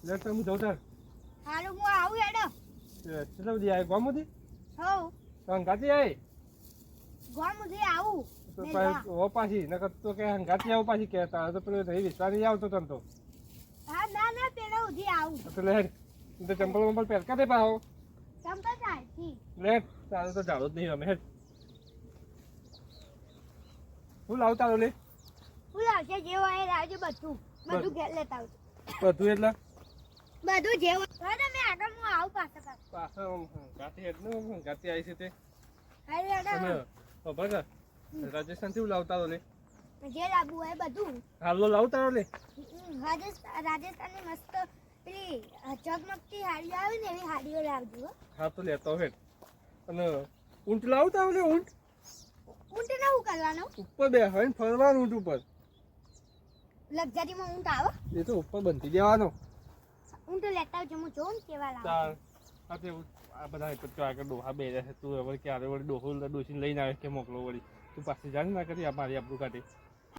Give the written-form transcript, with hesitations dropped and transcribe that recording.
Late તો હું જઉં તાર હારું હું આવું હેડો કેટલા બધી આવી ગોમુથી હોવ તો હંગાતી આવી ગોમુથી આવું તો ઓ પાછી નકર તો કે હંગાતી આવું પાછી કહેતા તો પેલો નહીં વિશ્વાસ નહીં આવતો તને તો હા ના પેલો ઉધી આવું તો લેટ તો ચંપલ વંપલ પહેરકા દે પાહો ચંપલ ચાલતી લેટ તારે તો જાડો જ નહીં અમે હેડ હું લાવતા લે હું લાવશે જેવો એ લાવજો બધું ઘેર લેતા આવજો બધું એટલે બધું જેવું હવે તમે આગળ હું આવું પાછળ પાછળ ગાતી હેડ નું ગાતી આવી છે તે હારે હેડો અને ખબર છે રાજસ્થાનથી હું લાવતા લે જે લાવવું હોય બધું હાલો લાવતા લે રાજસ્થાનની મસ્ત પેલી ચકમકતી હાડીઓ આવે ને એવી હાડીઓ લાવજો હો. હા તો લેતો હેડ અને ઊંટ લાવતા લે ઊંટ ઊંટને શું કરવાનું ઉપર બે હોય ને ફરવાનું ઊંટ ઉપર લક્ઝરીમાં ઊંટ આવે એ તો ઉપર બંધી દેવાનો ઊંટ લેતા આવજો હું જોઉં ને કેવા લાવે તાર આ તે આ બધા એક તો આગળ ડોહા બે રહ્યા છે તું હવે ક્યારે વળી ડોહો ડોસીને લઈને આવે કે મોકલો વળી તું પાછી જાણ ના કરી આ મારી આપણું કાઢે